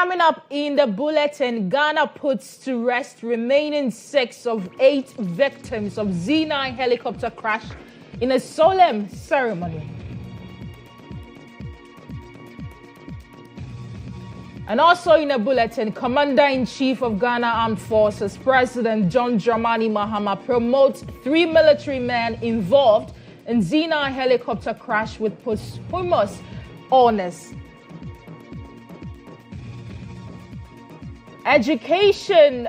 Coming up in the bulletin, Ghana puts to rest remaining 6 of 8 victims of Z9 helicopter crash in a solemn ceremony. And also in a bulletin, Commander-in-Chief of Ghana Armed Forces, President John Dramani Mahama, promotes 3 military men involved in Z9 helicopter crash with posthumous honors. Education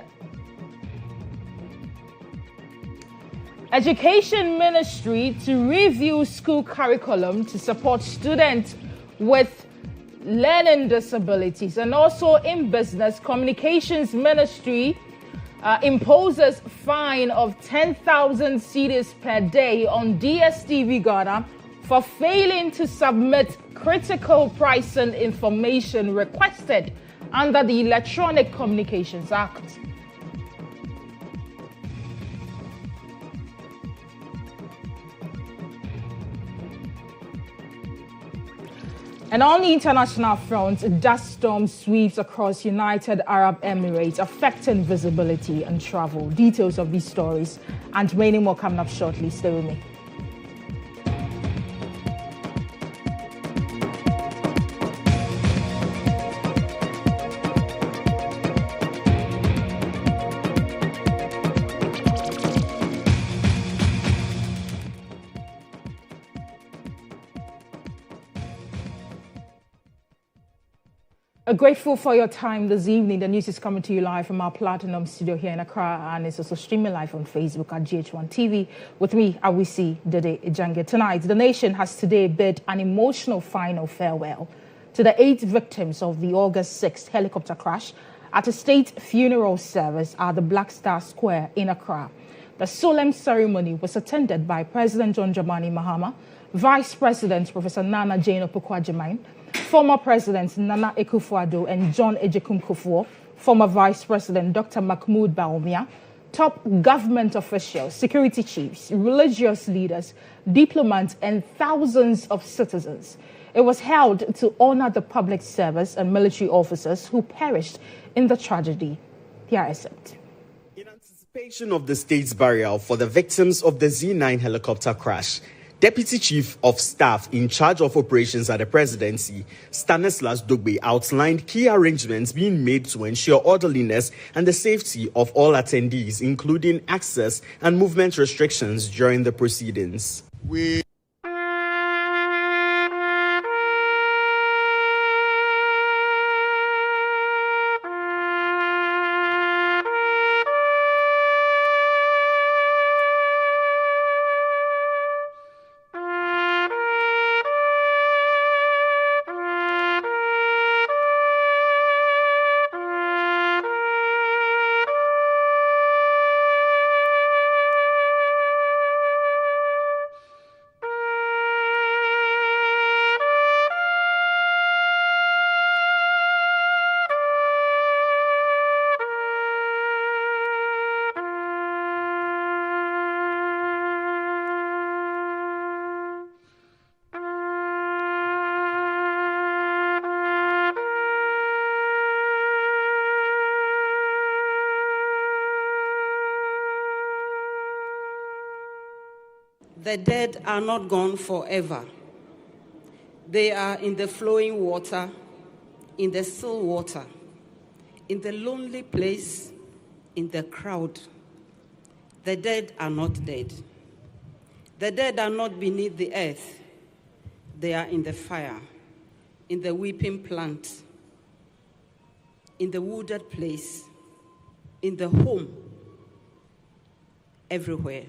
Ministry to review school curriculum to support students with learning disabilities. And also in business, Communications Ministry imposes fine of 10,000 cedis per day on DSTV Ghana for failing to submit critical pricing information requested under the Electronic Communications Act. And on the international front, dust storm sweeps across United Arab Emirates, affecting visibility and travel. Details of these stories and many more coming up shortly. Stay with me. Grateful for your time this evening. The news is coming to you live from our Platinum studio here in Accra, and it's also streaming live on Facebook at GHOne TV with me, Awisi, Dede, Djangay. Tonight, the nation has today bid an emotional final farewell to the 8 victims of the August 6th helicopter crash at a state funeral service at the Black Star Square in Accra. The solemn ceremony was attended by President John Dramani Mahama, Vice President Professor Nana Jane Opoku-Agyeman, former Presidents Nana Akufo-Addo and John Ejekum Kufuor, former Vice President Dr. Mahmoud Bawumia, top government officials, security chiefs, religious leaders, diplomats, and thousands of citizens. It was held to honor the public service and military officers who perished in the tragedy. Here is it. In anticipation of the state's burial for the victims of the Z9 helicopter crash, Deputy Chief of Staff in charge of operations at the presidency, Stanislas Dogbe, outlined key arrangements being made to ensure orderliness and the safety of all attendees, including access and movement restrictions during the proceedings. The dead are not gone forever. They are in the flowing water, in the still water, in the lonely place, in the crowd. The dead are not dead. The dead are not beneath the earth. They are in the fire, in the weeping plant, in the wooded place, in the home, everywhere.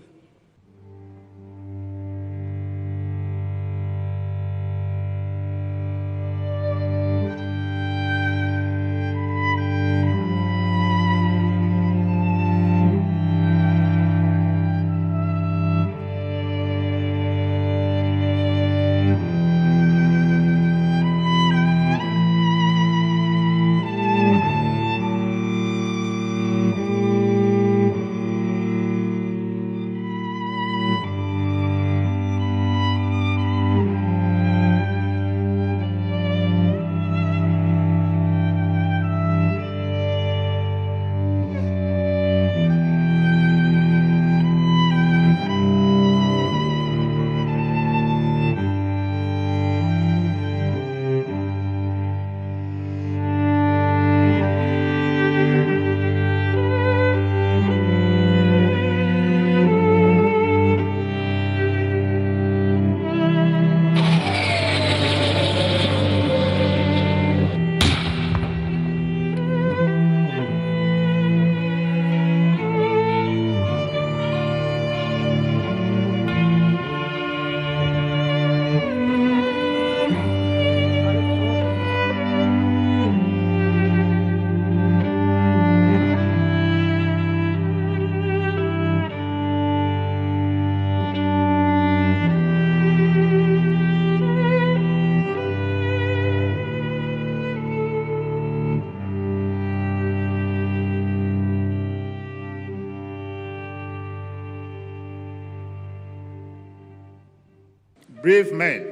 brave men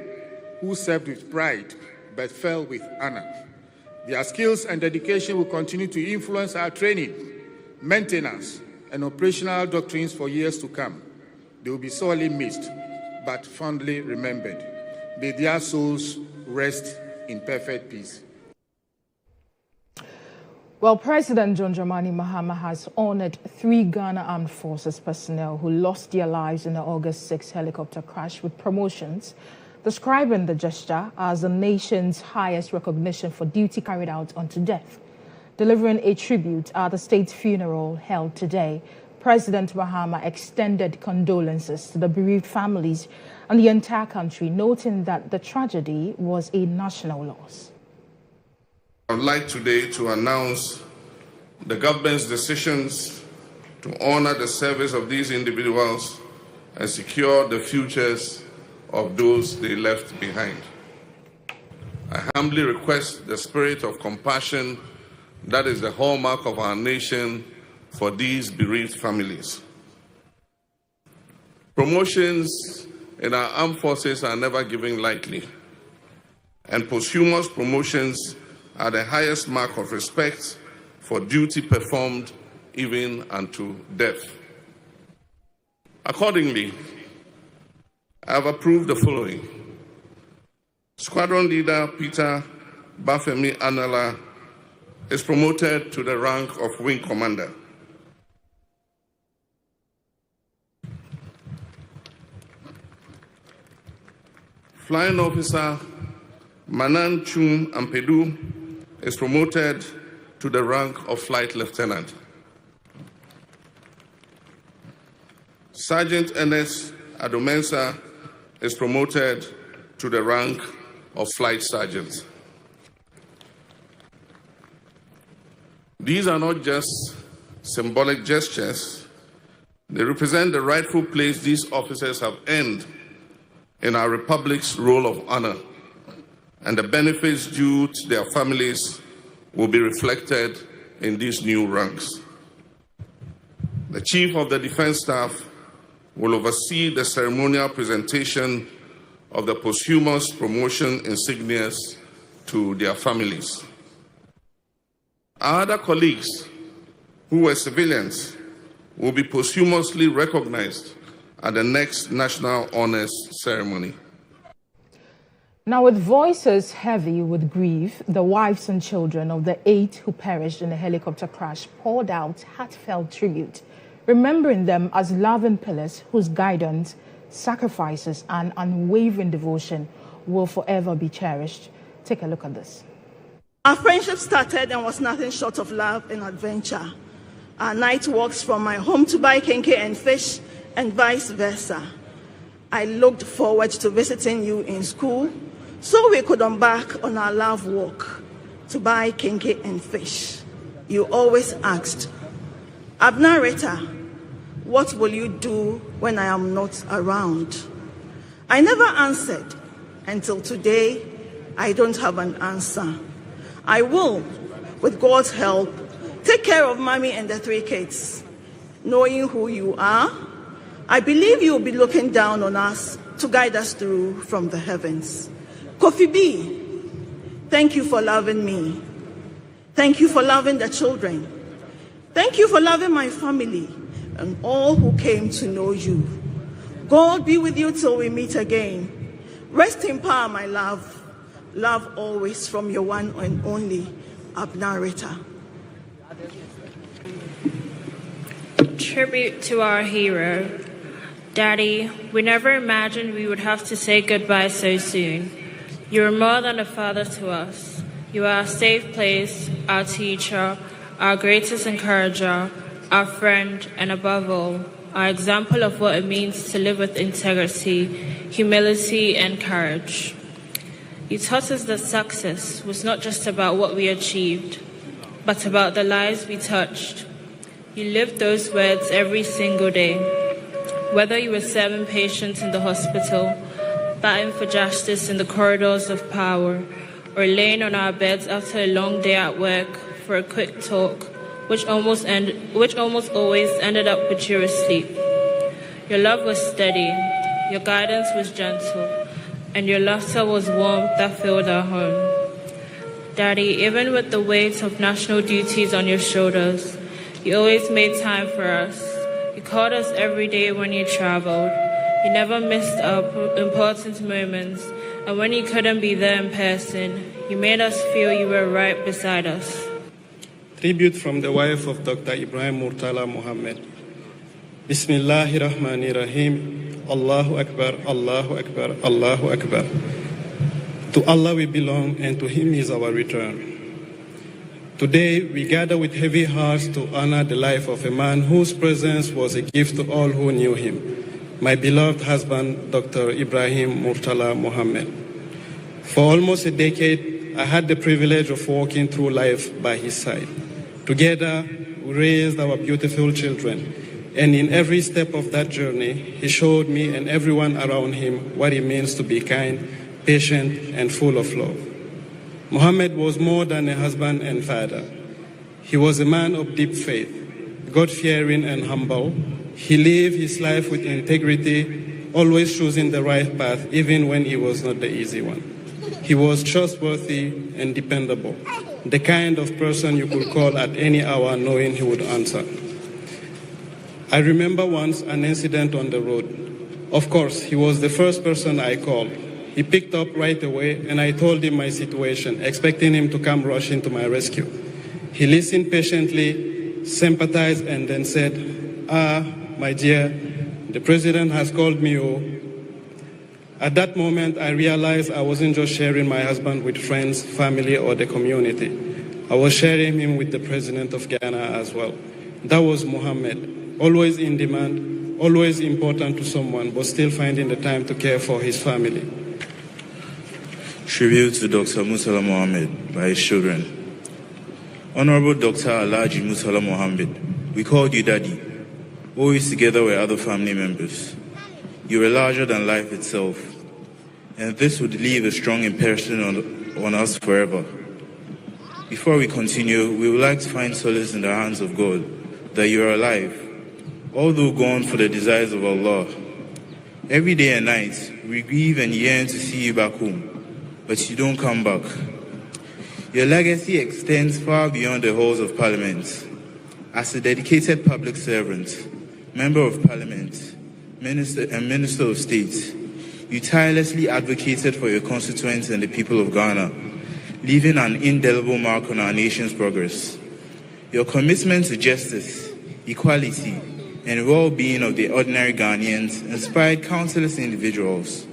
who served with pride but fell with honor. Their skills and dedication will continue to influence our training, maintenance, and operational doctrines for years to come. They will be sorely missed, but fondly remembered. May their souls rest in perfect peace. Well, President John Dramani Mahama has honored 3 Ghana Armed Forces personnel who lost their lives in the August 6 helicopter crash with promotions, describing the gesture as the nation's highest recognition for duty carried out unto death. Delivering a tribute at the state funeral held today, President Mahama extended condolences to the bereaved families and the entire country, noting that the tragedy was a national loss. I would like today to announce the government's decisions to honor the service of these individuals and secure the futures of those they left behind. I humbly request the spirit of compassion that is the hallmark of our nation for these bereaved families. Promotions in our armed forces are never given lightly, and posthumous promotions are the highest mark of respect for duty performed even unto death. Accordingly, I have approved the following. Squadron Leader Peter Bafemi Anala is promoted to the rank of Wing Commander. Flying Officer Manan Chum Ampedu is promoted to the rank of Flight Lieutenant. Sergeant Ernest Adomensa is promoted to the rank of Flight Sergeant. These are not just symbolic gestures. They represent the rightful place these officers have earned in our Republic's roll of honor, and the benefits due to their families will be reflected in these new ranks. The Chief of the Defense Staff will oversee the ceremonial presentation of the posthumous promotion insignias to their families. Our other colleagues who were civilians will be posthumously recognized at the next National Honors Ceremony. Now, with voices heavy with grief, the wives and children of the 8 who perished in the helicopter crash poured out heartfelt tribute, remembering them as loving pillars whose guidance, sacrifices, and unwavering devotion will forever be cherished. Take a look at this. Our friendship started and was nothing short of love and adventure. Our night walks from my home to buy kenkey and fish, and vice versa. I looked forward to visiting you in school so we could embark on our love walk to buy kenkey and fish. You always asked, Abner Rita, what will you do when I am not around? I never answered. Until today, I don't have an answer. I will, with God's help, take care of Mommy and the 3 kids. Knowing who you are, I believe you will be looking down on us to guide us through from the heavens. Kofi B, thank you for loving me. Thank you for loving the children. Thank you for loving my family and all who came to know you. God be with you till we meet again. Rest in power, my love. Love always from your one and only Abner Rita. Tribute to our hero. Daddy, we never imagined we would have to say goodbye so soon. You are more than a father to us. You are our safe place, our teacher, our greatest encourager, our friend, and above all, our example of what it means to live with integrity, humility, and courage. You taught us that success was not just about what we achieved, but about the lives we touched. You lived those words every single day. Whether you were serving patients in the hospital, fighting for justice in the corridors of power, or laying on our beds after a long day at work for a quick talk, which almost always ended up with you asleep. Your love was steady, your guidance was gentle, and your laughter was warmth that filled our home. Daddy, even with the weight of national duties on your shoulders, you always made time for us. You called us every day when you traveled. You never missed our important moments, and when you couldn't be there in person, you made us feel you were right beside us. Tribute from the wife of Dr. Ibrahim Murtala Muhammad. Bismillahir Rahmanir Rahim. Allahu Akbar, Allahu Akbar, Allahu Akbar. To Allah we belong, and to Him is our return. Today we gather with heavy hearts to honor the life of a man whose presence was a gift to all who knew him. My beloved husband, Dr. Ibrahim Murtala Muhammad. For almost a decade, I had the privilege of walking through life by his side. Together, we raised our beautiful children, and in every step of that journey, he showed me and everyone around him what it means to be kind, patient, and full of love. Muhammad was more than a husband and father. He was a man of deep faith, God-fearing and humble. He lived his life with integrity, always choosing the right path, even when it was not the easy one. He was trustworthy and dependable, the kind of person you could call at any hour knowing he would answer. I remember once an incident on the road. Of course, he was the first person I called. He picked up right away, and I told him my situation, expecting him to come rushing to my rescue. He listened patiently, sympathized, and then said, my dear, the president has called me. At that moment, I realized I wasn't just sharing my husband with friends, family, or the community. I was sharing him with the president of Ghana as well. That was Muhammad, always in demand, always important to someone, but still finding the time to care for his family. Tribute to Dr. Murtala Muhammad by his children. Honorable Dr. Alhaji Murtala Muhammad, we called you Daddy, always together with other family members. You were larger than life itself, and this would leave a strong impression on us forever. Before we continue, we would like to find solace in the hands of God that you are alive, although gone for the desires of Allah. Every day and night, we grieve and yearn to see you back home, but you don't come back. Your legacy extends far beyond the halls of Parliament. As a dedicated public servant, Member of Parliament, Minister of State, you tirelessly advocated for your constituents and the people of Ghana, leaving an indelible mark on our nation's progress. Your commitment to justice, equality, and well-being of the ordinary Ghanaians inspired countless individuals.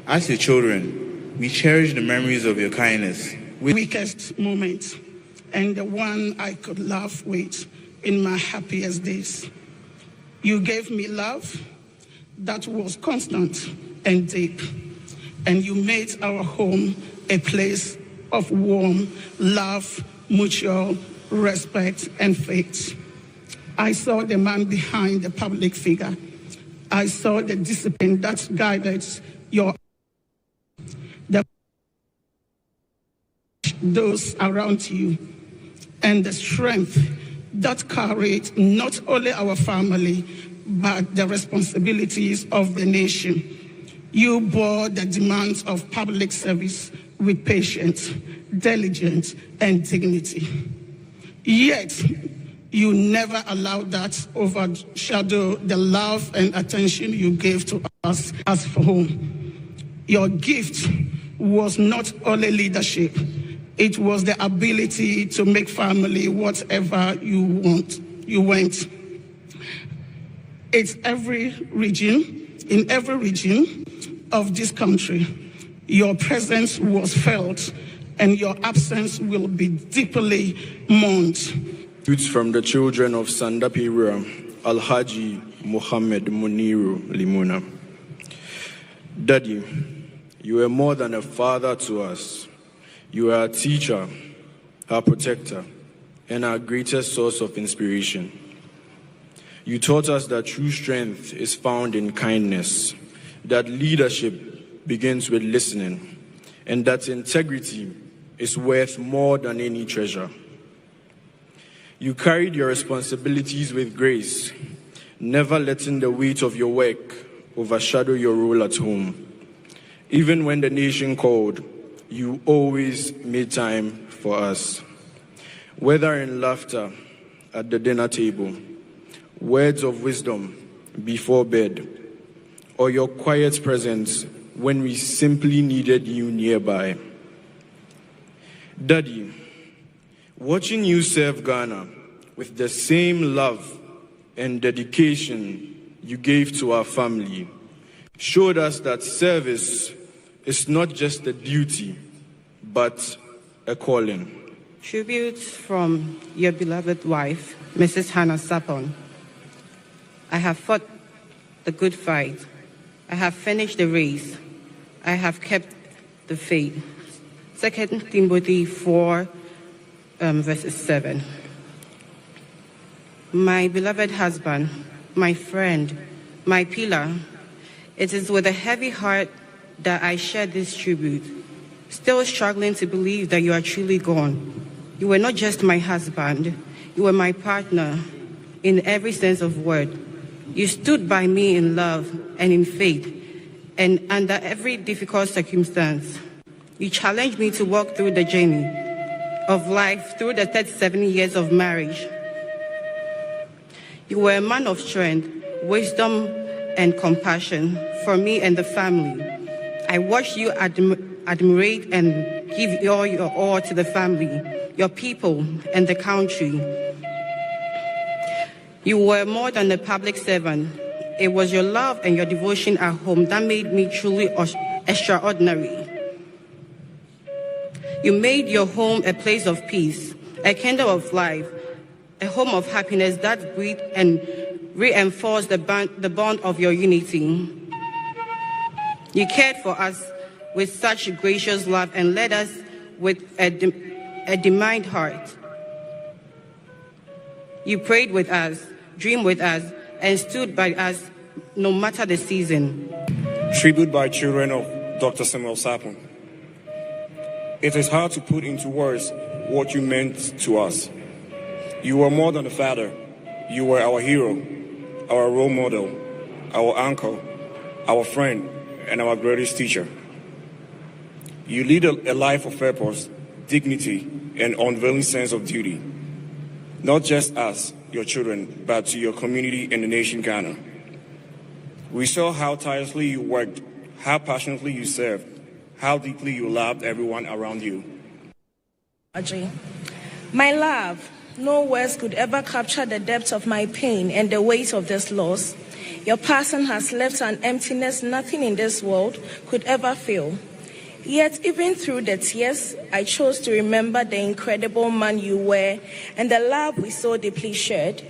As your children, we cherish the memories of your kindness. Weakest moment, and the one I could laugh with in my happiest days. You gave me love that was constant and deep, and you made our home a place of warm love, mutual respect, and faith. I saw the man behind the public figure. I saw the discipline that guided those around you, and the strength that carried not only our family, but the responsibilities of the nation. You bore the demands of public service with patience, diligence, and dignity. Yet, you never allowed that overshadow the love and attention you gave to us as for home. Your gift was not only leadership, it was the ability to make family whatever you want. It's in every region of this country, your presence was felt, and your absence will be deeply mourned. Youths from the children of Sandapira, Alhaji Muhammad Muniru Limuna. Daddy, you are more than a father to us. You are a teacher, our protector, and our greatest source of inspiration. You taught us that true strength is found in kindness, that leadership begins with listening, and that integrity is worth more than any treasure. You carried your responsibilities with grace, never letting the weight of your work overshadow your role at home. Even when the nation called, you always made time for us. Whether in laughter at the dinner table, words of wisdom before bed, or your quiet presence when we simply needed you nearby. Daddy, watching you serve Ghana with the same love and dedication you gave to our family showed us that service is not just a duty, but a calling. Tribute from your beloved wife, Mrs. Hannah Sapon. I have fought the good fight. I have finished the race. I have kept the faith. 2 Timothy 4, verses 7. My beloved husband, my friend, my pillar, it is with a heavy heart that I share this tribute, still struggling to believe that you are truly gone. You were not just my husband, you were my partner in every sense of word. You stood by me in love and in faith, and under every difficult circumstance. You challenged me to walk through the journey of life through the 37 years of marriage. You were a man of strength, wisdom, and compassion for me and the family. I watched you admirate and give your all to the family, your people, and the country. You were more than a public servant. It was your love and your devotion at home that made me truly extraordinary. You made your home a place of peace, a kingdom of life, a home of happiness that breathed and reinforced the bond of your unity. You cared for us with such gracious love and led us with a determined heart. You prayed with us, dreamed with us, and stood by us no matter the season. Tribute by children of Dr. Samuel Sapon. It is hard to put into words what you meant to us. You were more than a father. You were our hero, our role model, our uncle, our friend, and our greatest teacher. You lead a life of purpose, dignity, and unveiling sense of duty. Not just us, your children, but to your community and the nation Ghana. We saw how tirelessly you worked, how passionately you served, how deeply you loved everyone around you. My love, no words could ever capture the depth of my pain and the weight of this loss. Your passing has left an emptiness nothing in this world could ever fill. Yet, even through the tears, I chose to remember the incredible man you were and the love we so deeply shared.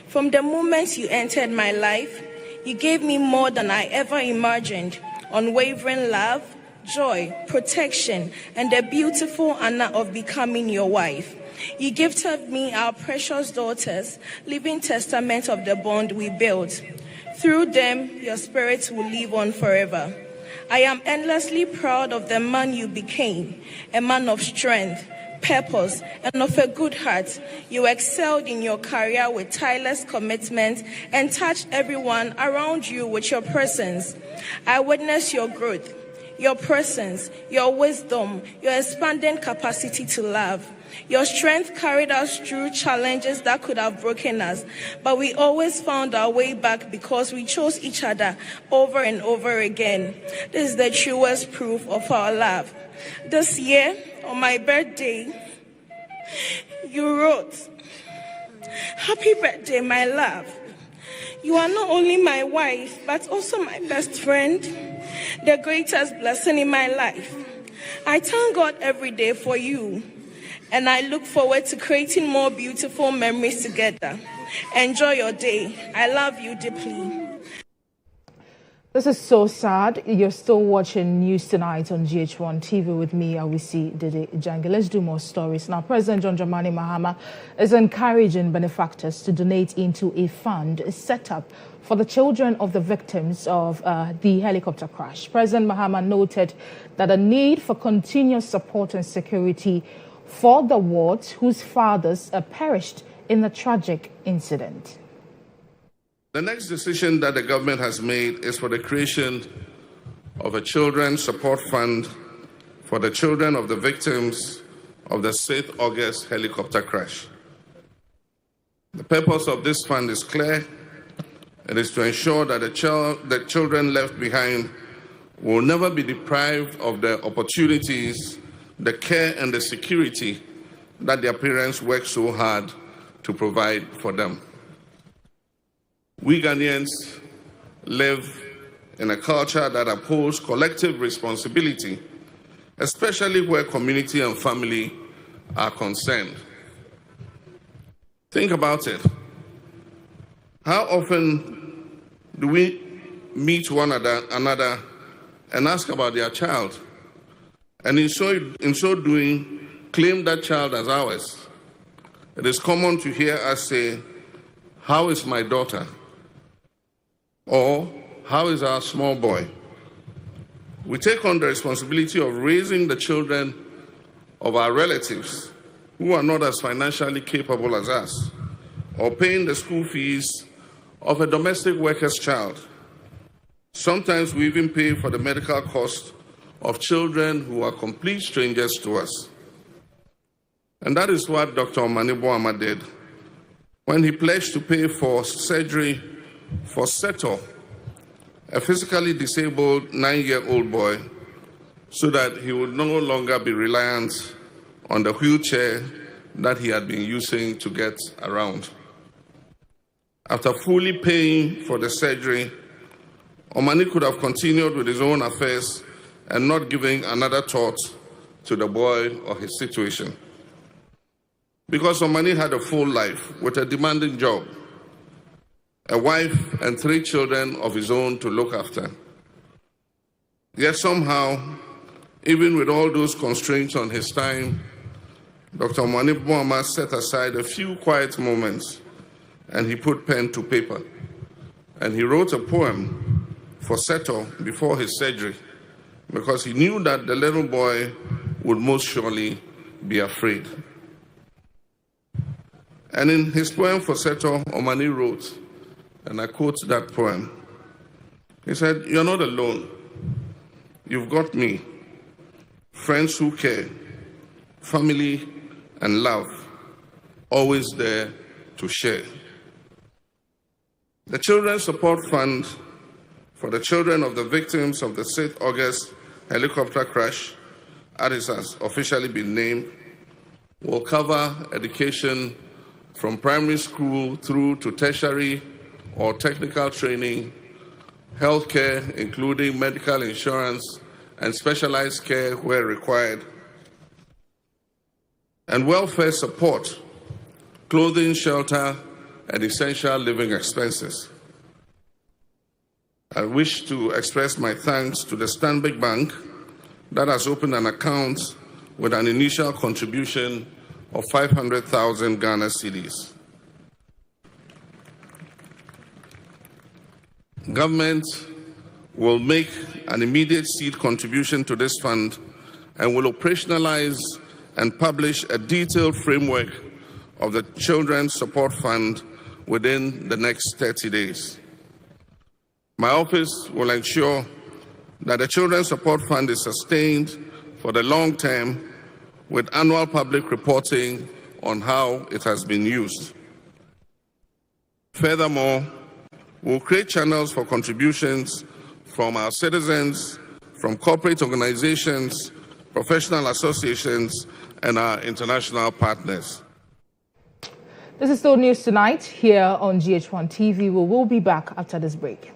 From the moment you entered my life, you gave me more than I ever imagined: unwavering love, joy, protection, and the beautiful honor of becoming your wife. You gifted me our precious daughters, living testament of the bond we built. Through them, your spirit will live on forever. I am endlessly proud of the man you became, a man of strength, purpose, and of a good heart. You excelled in your career with tireless commitment and touched everyone around you with your presence. I witnessed your growth, your presence, your wisdom, your expanding capacity to love. Your strength carried us through challenges that could have broken us, but we always found our way back because we chose each other over and over again. This is the truest proof of our love. This year, on my birthday, you wrote, "Happy birthday, my love. You are not only my wife, but also my best friend, the greatest blessing in my life. I thank God every day for you, and I look forward to creating more beautiful memories together. Enjoy your day. I love you deeply." This is so sad. You're still watching News Tonight on GHOne TV with me, Awisi, Dede, Djangay. Let's do more stories. Now, President John Dramani Mahama is encouraging benefactors to donate into a fund set up for the children of the victims of the helicopter crash. President Mahama noted that the need for continuous support and security for the wards whose fathers perished in the tragic incident. The next decision that the government has made is for the creation of a children's support fund for the children of the victims of the 6th August helicopter crash. The purpose of this fund is clear. It is to ensure that the children left behind will never be deprived of the opportunities, the care, and the security that their parents worked so hard to provide for them. We Ghanaians live in a culture that upholds collective responsibility, especially where community and family are concerned. Think about it. How often do we meet one another and ask about their child, and in so doing, claim that child as ours? It is common to hear us say, "How is my daughter?" or "How is our small boy?" We take on the responsibility of raising the children of our relatives who are not as financially capable as us, or paying the school fees of a domestic worker's child. Sometimes we even pay for the medical cost of children who are complete strangers to us. And that is what Dr. Omani Boama did when he pledged to pay for surgery for Seto, a physically disabled 9-year-old boy, so that he would no longer be reliant on the wheelchair that he had been using to get around. After fully paying for the surgery, Omani could have continued with his own affairs and not giving another thought to the boy or his situation. Because Omani had a full life with a demanding job, a wife and 3 children of his own to look after. Yet somehow, even with all those constraints on his time, Dr. Omani Boama set aside a few quiet moments and he put pen to paper. And he wrote a poem for Seto before his surgery, because he knew that the little boy would most surely be afraid. And in his poem for Seto, Omani wrote, and I quote that poem, he said, "You're not alone. You've got me, friends who care, family and love, always there to share." The Children's Support Fund for the children of the victims of the 6th August helicopter crash, as it has officially been named, will cover education from primary school through to tertiary or technical training, healthcare, including medical insurance and specialized care where required, and welfare support, clothing, shelter, and essential living expenses. I wish to express my thanks to the Stanbic Bank that has opened an account with an initial contribution of 500,000 Ghana cedis. Government will make an immediate seed contribution to this fund and will operationalize and publish a detailed framework of the Children's Support Fund within the next 30 days. My office will ensure that the Children's Support Fund is sustained for the long term with annual public reporting on how it has been used. Furthermore, we'll create channels for contributions from our citizens, from corporate organizations, professional associations, and our international partners. This is still News Tonight here on GHOne TV. We will be back after this break.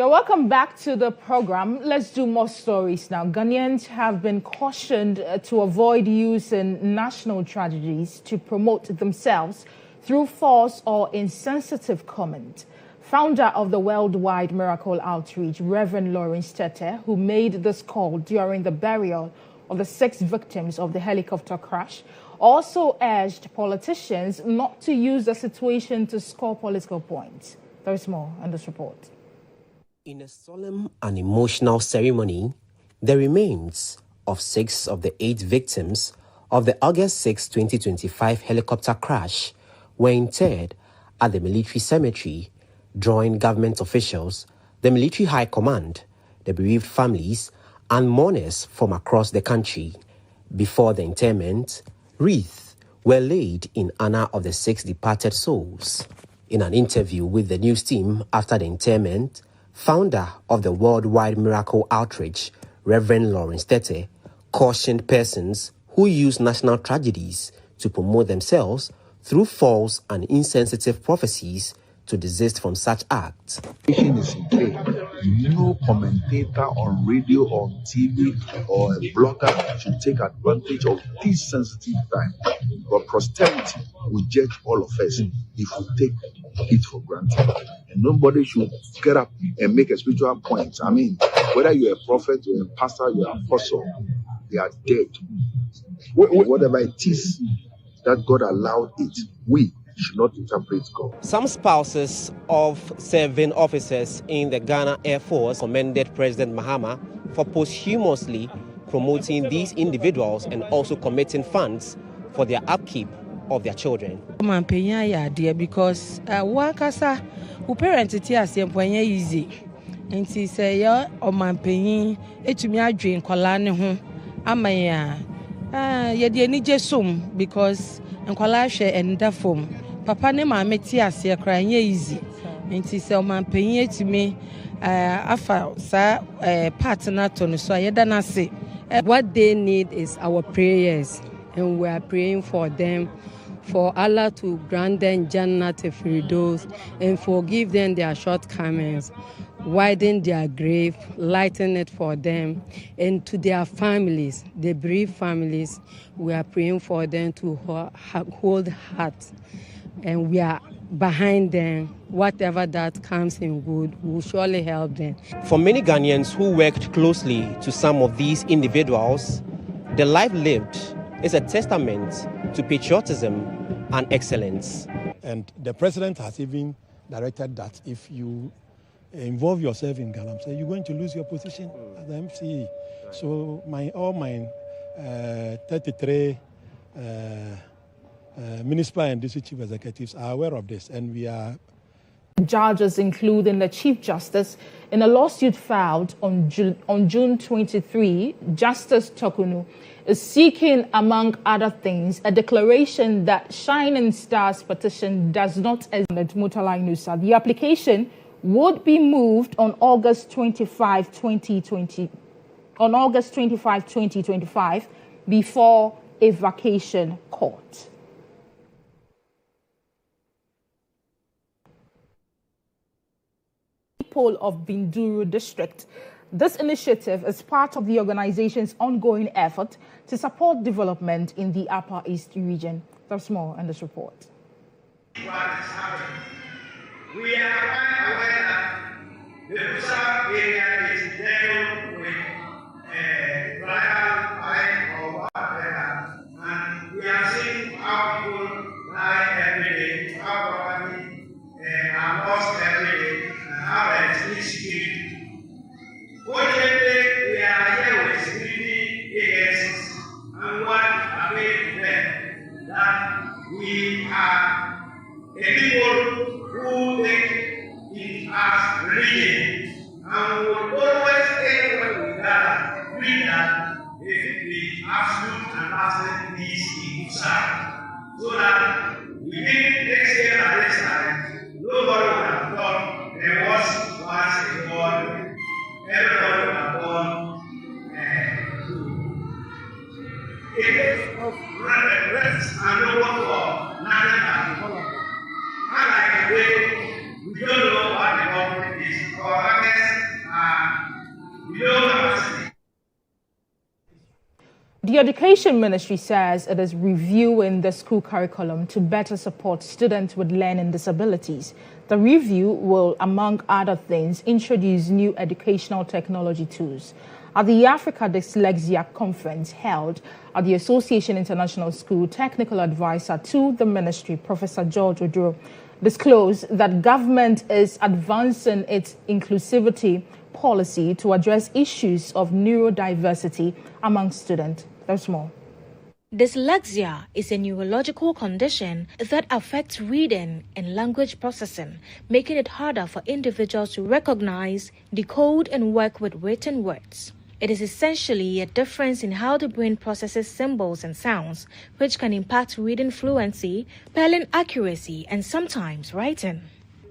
You're welcome back to the program. Let's do more stories now. Ghanaians have been cautioned to avoid using national tragedies to promote themselves through false or insensitive comment. Founder of the Worldwide Miracle Outreach, Reverend Lawrence Dede, who made this call during the burial of the 6 victims of the helicopter crash, also urged politicians not to use the situation to score political points. There is more on this report. In a solemn and emotional ceremony, the remains of 6 of the 8 victims of the August 6, 2025 helicopter crash were interred at the military cemetery, drawing government officials, the military high command, the bereaved families, and mourners from across the country. Before the interment, wreaths were laid in honor of the 6 departed souls. In an interview with the news team after the interment, founder of the Worldwide Miracle Outreach, Reverend Lawrence Dede, cautioned persons who use national tragedies to promote themselves through false and insensitive prophecies to desist from such acts. Is in play. No commentator on radio, on TV, or a blogger should take advantage of this sensitive time. But posterity will judge all of us if we take it for granted. And nobody should get up and make a spiritual point. I mean, whether you're a prophet, you're a pastor, you're an apostle, they are dead. Whatever it is that God allowed it, we should not interpret God. Some spouses of serving officers in the Ghana Air Force commended President Mahama for posthumously promoting these individuals and also committing funds for their upkeep of their children. Because wakasa who parents easy and she say ya or man paying etumi adwin kwala ne ho amaya ye de ni jesum because nkwala hwe enda fom papa ne ma meti ase kra nye easy and she say o man paying etumi afa sa partner to no so yeda na se. What they need is our prayers, and we are praying for them, for Allah to grant them Jannat al-Firdaus and forgive them their shortcomings, widen their grave, lighten it for them, and to their families, the bereaved families, we are praying for them to hold heart, and we are behind them. Whatever that comes in good will surely help them. For many Ghanaians who worked closely to some of these individuals, the life lived is a testament to patriotism and excellence. And the president has even directed that if you involve yourself in galamsey, you're going to lose your position as the MCE. So all my 33 municipal and district chief executives are aware of this, and we are. Judges, including the Chief Justice, in a lawsuit filed on June 23, Justice Tokunu is seeking, among other things, a declaration that Shining Star's petition does not exist. The application would be moved on August 25, 2025, before a vacation court. Of Binduru district. This initiative is part of the organization's ongoing effort to support development in the Upper East region. There's more in this report. What is happening? We are quite aware that the Busa area is dealt with tribal fight or whatever, and we are seeing how people die every day, how property are lost every day. How there is insecurity. Fortunately, we are here with security agencies, and what happened to them that we are a people who think it as religion, and we will always take when we gather, read that if the absolute and lasting peace inside, so that within next year and next time, nobody will have thought. There was once a God, everybody was born to a place of rest and no one for nothing and development. Unlike the way we don't know what the government is, our harvest The Education Ministry says it is reviewing the school curriculum to better support students with learning disabilities. The review will, among other things, introduce new educational technology tools. At the Africa Dyslexia Conference held at the Association International School, technical advisor to the ministry, Professor George Oduro, disclosed that government is advancing its inclusivity policy to address issues of neurodiversity among students. There's more. Dyslexia is a neurological condition that affects reading and language processing, making it harder for individuals to recognize, decode, and work with written words. It is essentially a difference in how the brain processes symbols and sounds, which can impact reading fluency, spelling accuracy, and sometimes writing.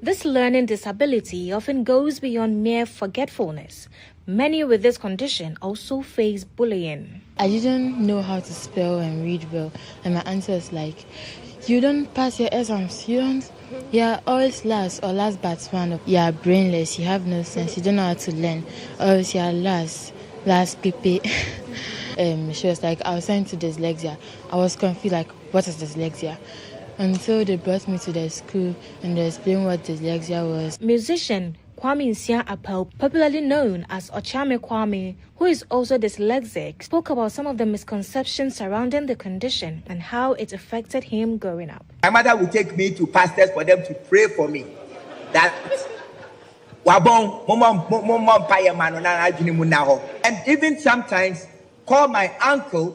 This learning disability often goes beyond mere forgetfulness. Many with this condition also face bullying. I didn't know how to spell and read well, and my auntie was like, you don't pass your exams, you're always last or last but one. You're brainless, you have no sense, you don't know how to learn, or you're last PP. She was like, I was sent to dyslexia. I was confused, like, what is dyslexia? Until they brought me to the school and they explained what dyslexia was. Musician Kwame Nsia-Apel, popularly known as Ochame Kwame, who is also dyslexic, spoke about some of the misconceptions surrounding the condition and how it affected him growing up. My mother would take me to pastors for them to pray for me. And even sometimes call my uncle,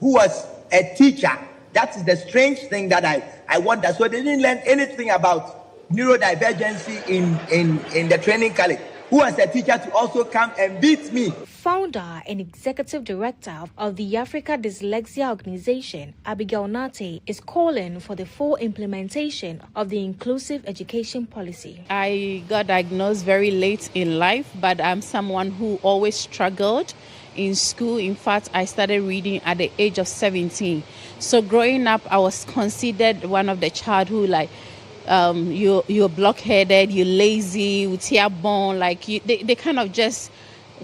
who was a teacher. That is the strange thing that I wonder. So they didn't learn anything about neurodivergency in the training college. Who was a teacher to also come and beat me? Founder and executive director of the Africa Dyslexia Organization, Abigail Nate, is calling for the full implementation of the inclusive education policy. I got diagnosed very late in life, but I'm someone who always struggled in school. In fact, I started reading at the age of 17. So growing up, I was considered one of the child who you're blockheaded, you're lazy, you tear bone, they kind of just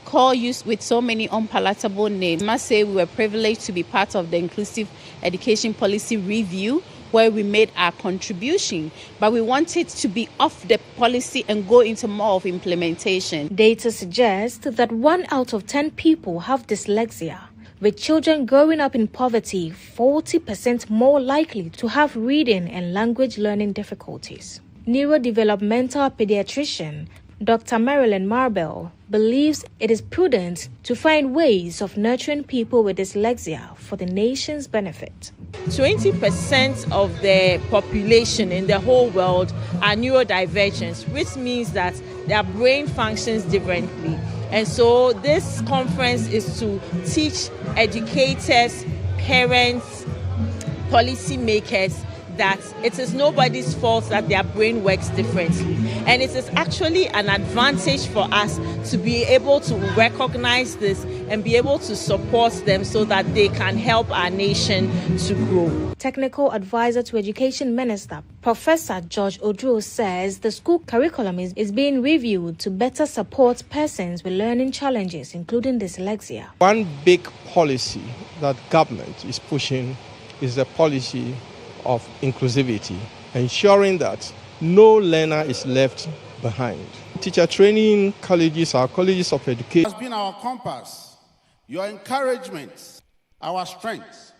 call you with so many unpalatable names. I must say we were privileged to be part of the inclusive education policy review, where we made our contribution, but we wanted to be off the policy and go into more of implementation. Data suggests that 1 out of 10 people have dyslexia, with children growing up in poverty 40% more likely to have reading and language learning difficulties. Neurodevelopmental pediatrician Dr. Marilyn Marbell believes it is prudent to find ways of nurturing people with dyslexia for the nation's benefit. 20% of the population in the whole world are neurodivergent, which means that their brain functions differently. And so this conference is to teach educators, parents, policymakers that it is nobody's fault that their brain works differently. And it is actually an advantage for us to be able to recognize this and be able to support them so that they can help our nation to grow. Technical advisor to Education Minister, Professor George Oduro, says the school curriculum is being reviewed to better support persons with learning challenges, including dyslexia. One big policy that government is pushing is the policy of inclusivity, ensuring that no learner is left behind. Teacher training colleges, our colleges of education, has been our compass, your encouragement, our strength.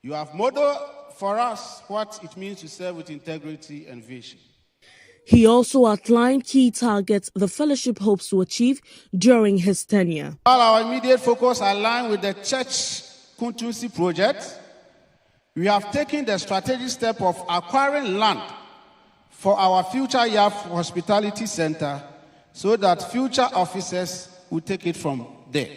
You have modeled for us what it means to serve with integrity and vision. He also outlined key targets the fellowship hopes to achieve during his tenure. While our immediate focus aligns with the Church Kuntunsi project, we have taken the strategic step of acquiring land for our future YAF Hospitality Center so that future officers will take it from there.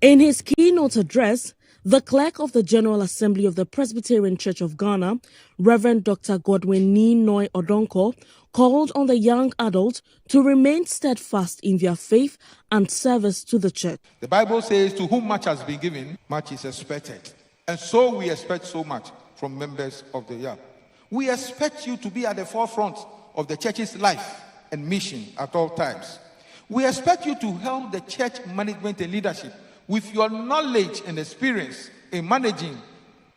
In his keynote address, the clerk of the General Assembly of the Presbyterian Church of Ghana, Reverend Dr. Godwin Ninoy Odonko, called on the young adults to remain steadfast in their faith and service to the church. The Bible says, to whom much has been given, much is expected. And so we expect so much from members of the YAP. We expect you to be at the forefront of the church's life and mission at all times. We expect you to help the church management and leadership with your knowledge and experience in managing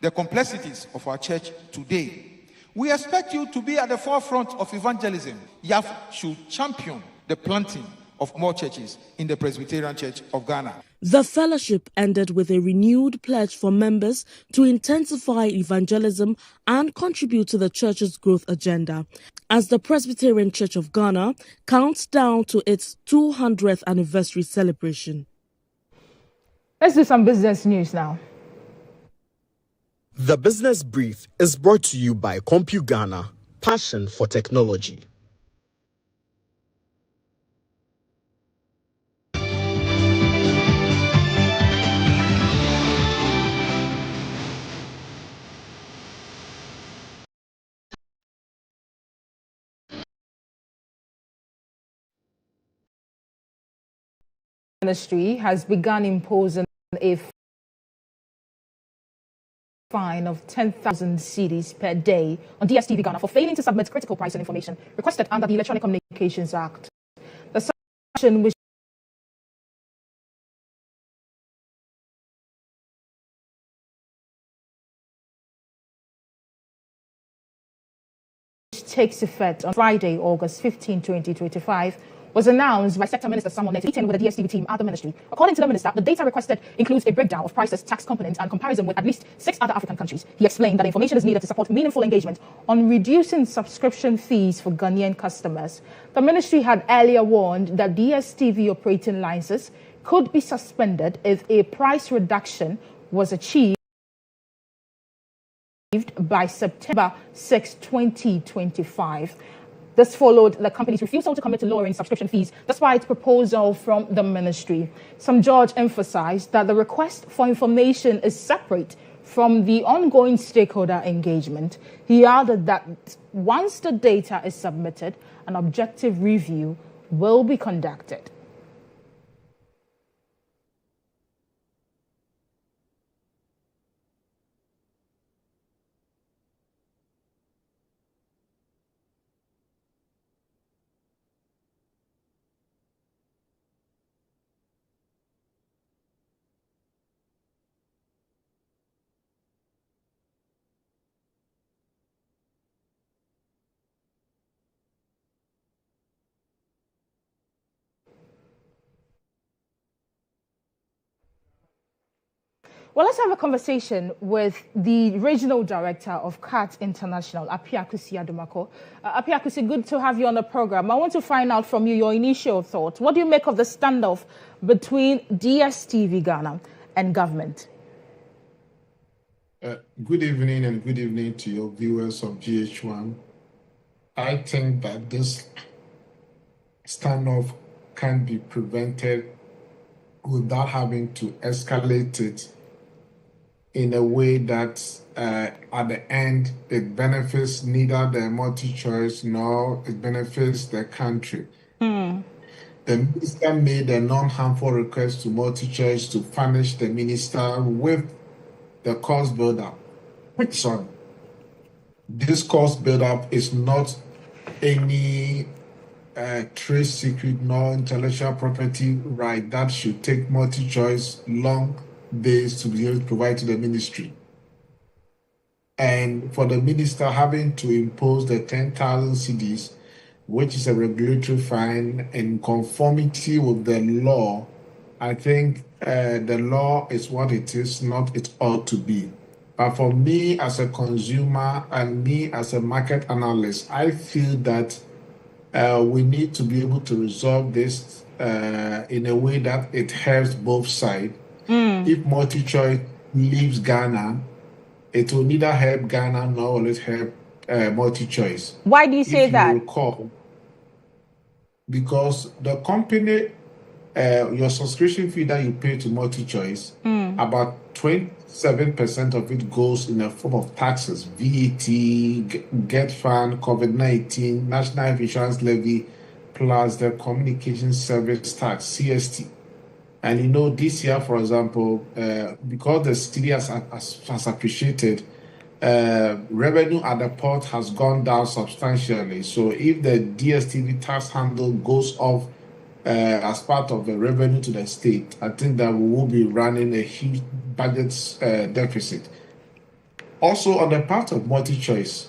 the complexities of our church today. We expect you to be at the forefront of evangelism. YAF should champion the planting of more churches in the Presbyterian Church of Ghana. The fellowship ended with a renewed pledge for members to intensify evangelism and contribute to the church's growth agenda as the Presbyterian Church of Ghana counts down to its 200th anniversary celebration. Let's do some business news now. The Business Brief is brought to you by CompuGhana, passion for technology. Ministry has begun imposing a fine of 10,000 cedis per day on DSTV Ghana for failing to submit critical pricing information requested under the Electronic Communications Act. The sanction, which takes effect on Friday, August 15, 2025, was announced by Sector Minister Samuel Neti, meeting with the DSTV team at the ministry. According to the minister, the data requested includes a breakdown of prices, tax components, and comparison with at least 6 other African countries. He explained that information is needed to support meaningful engagement on reducing subscription fees for Ghanaian customers. The ministry had earlier warned that DSTV operating licenses could be suspended if a price reduction was achieved by September 6, 2025. This followed the company's refusal to commit to lowering subscription fees despite proposal from the ministry. Some George emphasized that the request for information is separate from the ongoing stakeholder engagement. He added that once the data is submitted, an objective review will be conducted. Well, let's have a conversation with the regional director of CAT International, Apiakusi Adomako. Apiakusi, good to have you on the program. I want to find out from you your initial thoughts. What do you make of the standoff between DSTV Ghana and government? Good evening and good evening to your viewers of GHOne. I think that this standoff can be prevented without having to escalate it in a way that at the end it benefits neither the multi-choice nor it benefits the country. The minister made a non-harmful request to multi-choice to furnish the minister with the cost build-up. Sorry. This cost build-up is not any trade secret nor intellectual property right that should take multi-choice long days to be able to provide to the ministry. And for the minister having to impose the 10,000 cedis, which is a regulatory fine in conformity with the law, I think the law is what it is, not it ought to be. But for me as a consumer and me as a market analyst, I feel that we need to be able to resolve this in a way that it helps both sides. If multi-choice leaves Ghana, it will neither help Ghana nor will it help multi-choice. Why do you say that? Recall, because the company, your subscription fee that you pay to multi-choice, about 27% of it goes in the form of taxes, VAT, GET Fund, COVID-19, National Health Insurance Levy, plus the Communication Service Tax, CST. And you know, this year, for example, because the city has appreciated, revenue at the port has gone down substantially. So if the DSTV tax handle goes off as part of the revenue to the state, I think that we will be running a huge budget deficit. Also, on the part of multi-choice,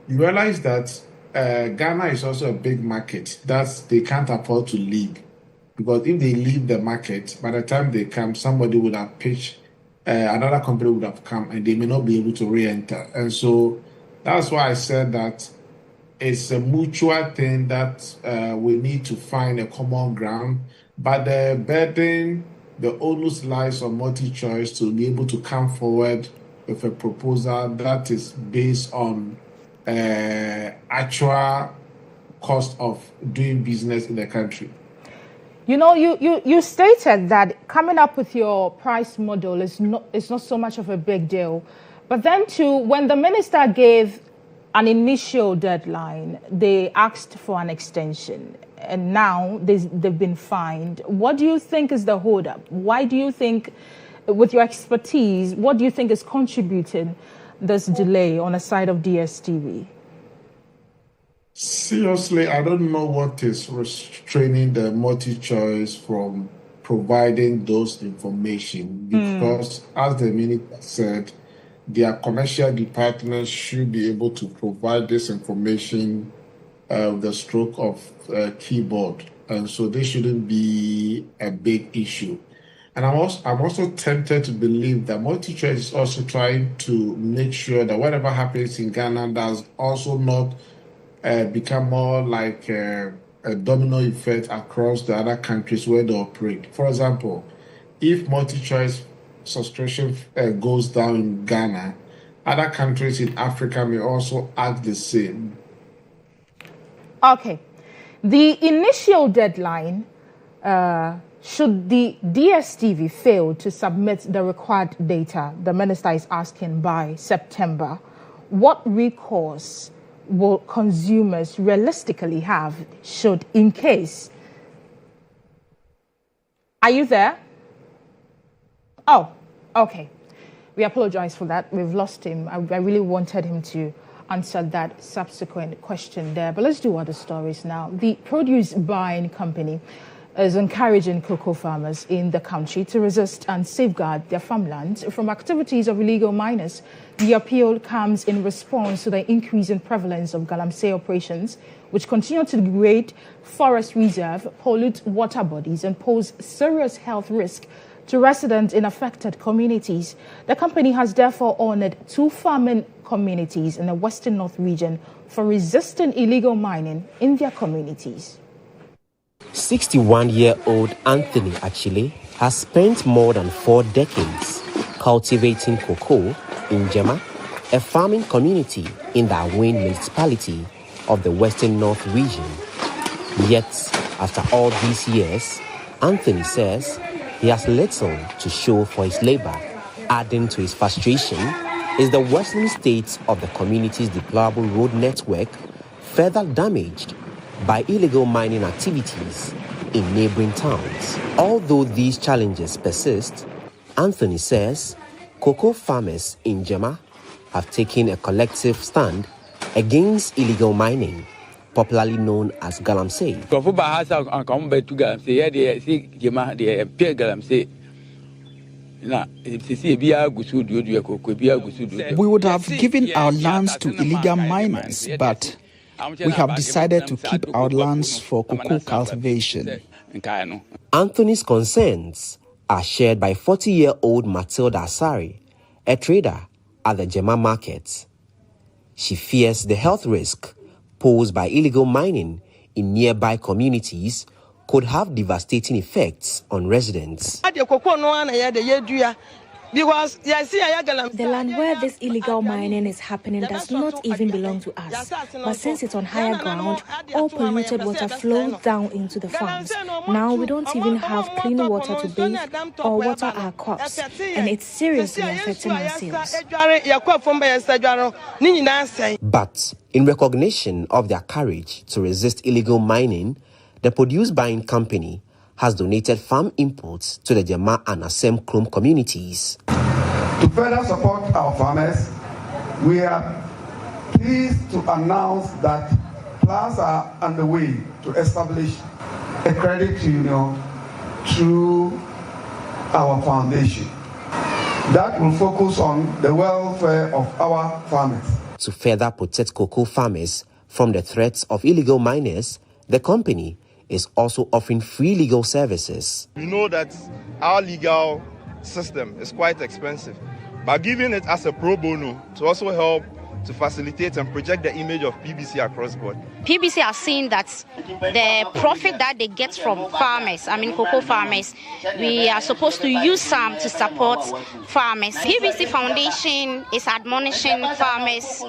you realize that Ghana is also a big market that they can't afford to leave. Because if they leave the market, by the time they come, somebody would have pitched, another company would have come, and they may not be able to re-enter. And so that's why I said that it's a mutual thing that we need to find a common ground. But the burden, the onus lies on multi-choice to be able to come forward with a proposal that is based on actual cost of doing business in the country. You know, you stated that coming up with your price model is not so much of a big deal. But then too, when the minister gave an initial deadline, they asked for an extension. And now they've been fined. What do you think is the holdup? Why do you think, with your expertise, what do you think is contributing this delay on the side of DSTV? Seriously, I don't know what is restraining the multi-choice from providing those information, because as the minister said, their commercial department should be able to provide this information with the stroke of keyboard, and so this shouldn't be a big issue. And I'm also tempted to believe that multi-choice is also trying to make sure that whatever happens in Ghana does also not become more like a domino effect across the other countries where they operate. For example, if multi-choice subscription goes down in Ghana, other countries in Africa may also act the same. Okay. The initial deadline, should the DSTV fail to submit the required data the minister is asking by September, what recourse will consumers realistically have should, in case? Are you there? Oh, okay. We apologize for that. We've lost him. I really wanted him to answer that subsequent question there. But let's do other stories now. The produce buying company is encouraging cocoa farmers in the country to resist and safeguard their farmlands from activities of illegal miners. The appeal comes in response to the increasing prevalence of galamsey operations, which continue to degrade forest reserve, pollute water bodies, and pose serious health risk to residents in affected communities. The company has therefore honored 2 farming communities in the Western North region for resisting illegal mining in their communities. 61-year-old Anthony Achille has spent more than 4 decades cultivating cocoa in Djangay, a farming community in the GHOne municipality of the Western North region. Yet, after all these years, Anthony says he has little to show for his labor. Adding to his frustration is the worsening state of the community's deplorable road network, further damaged by illegal mining activities in neighboring towns. Although these challenges persist, Anthony says cocoa farmers in Djangay have taken a collective stand against illegal mining, popularly known as galamsey. We would have given our lands to illegal miners, but we have decided to keep our lands for cocoa cultivation. Anthony's concerns are shared by 40-year-old Matilda Asari, a trader at the Djangay market. She fears the health risk posed by illegal mining in nearby communities could have devastating effects on residents. The land where this illegal mining is happening does not even belong to us. But since it's on higher ground, all polluted water flows down into the farms. Now we don't even have clean water to bathe or water our crops, and it's seriously affecting our sales. But in recognition of their courage to resist illegal mining, the produce buying company has donated farm inputs to the Djangay and Asem Krom communities. To further support our farmers, we are pleased to announce that plans are underway to establish a credit union through our foundation that will focus on the welfare of our farmers. To further protect cocoa farmers from the threats of illegal miners, the company is also offering free legal services. We know that our legal system is quite expensive, but giving it as a pro bono to also help to facilitate and project the image of PBC across board. PBC are seeing that the profit that they get from farmers, cocoa farmers, we are supposed to use some to support farmers. PBC Foundation is admonishing farmers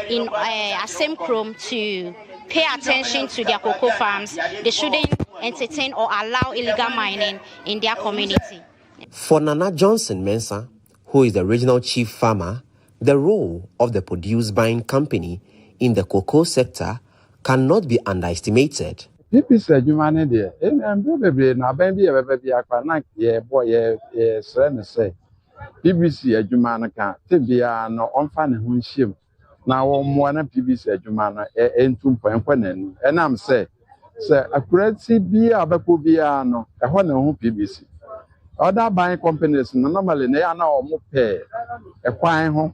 in Asem Chrome to pay attention to their cocoa farms. They shouldn't entertain or allow illegal mining in their community. For Nana Johnson Mensah, who is the regional chief farmer, the role of the produce buying company in the cocoa sector cannot be underestimated. PBC adwuma de bebre na ban bi be akwa na ye boy ye sre ne say PBC adwuma no ka tebia no onfa ne ho nhiem na wo mo na PBC adwuma no entum pon nanu enam say accuracy bi abeko bia no ho na ho PBC other buying companies no normally na na o mo pay ekwan ho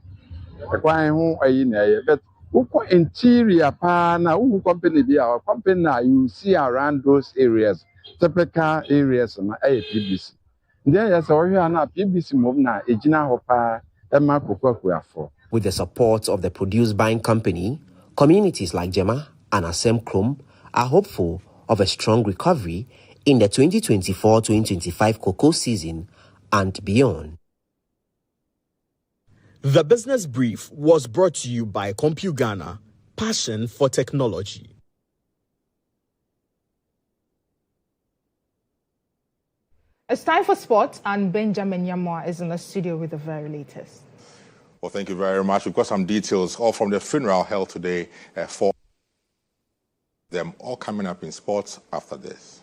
ayi na ye but uko interior pa na uko company bi our company na you see around those areas typical areas na PBC then yes we na PBC move na ejina ho pa e ma kokoko afọ. With the support of the produce buying company, communities like Jema and Asem Chrome are hopeful of a strong recovery in the 2024-2025 cocoa season and beyond. The Business Brief was brought to you by CompuGhana, passion for technology. It's time for sports, and Benjamin Yamwa is in the studio with the very latest. Well, thank you very much. We've got some details all from the funeral held today for them, all coming up in sports after this.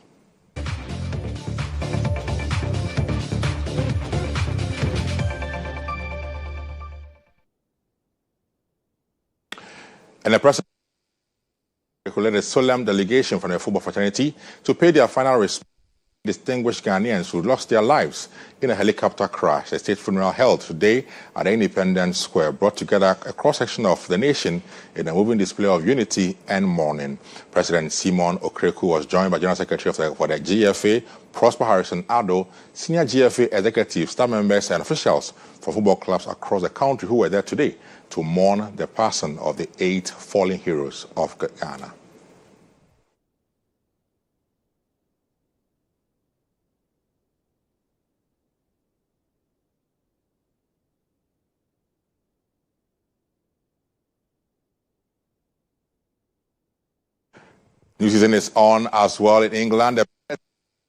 And the president led a solemn delegation from the football fraternity to pay their final respect to distinguished Ghanaians who lost their lives in a helicopter crash. The state funeral held today at the Independence Square brought together a cross-section of the nation in a moving display of unity and mourning. President Simon Okreku was joined by General Secretary for the GFA, Prosper Harrison Addo, senior GFA executives, staff members and officials from football clubs across the country who were there today to mourn the passing of the 8 fallen heroes of Ghana. New season is on as well in England.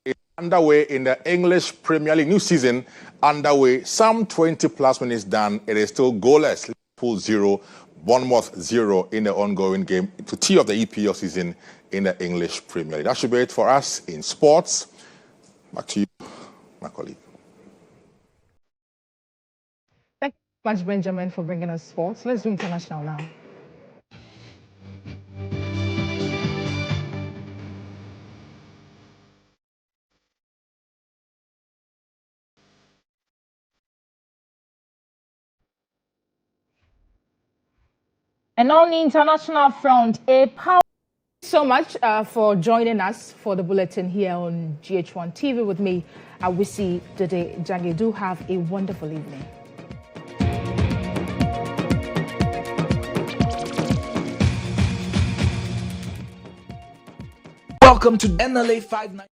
It's underway in the English Premier League. New season underway. Some 20-plus minutes done. It is still goalless. Liverpool 0, Bournemouth 0 in the ongoing game to tee off the EPL season in the English Premier League. That should be it for us in sports. Back to you, my colleague. Thank you much, Benjamin, for bringing us sports. Let's do international now. And on the international front, so much for joining us for the bulletin here on GHOne TV with me, Awisi, Dede, Djangay. Do have a wonderful evening. Welcome to NLA 59.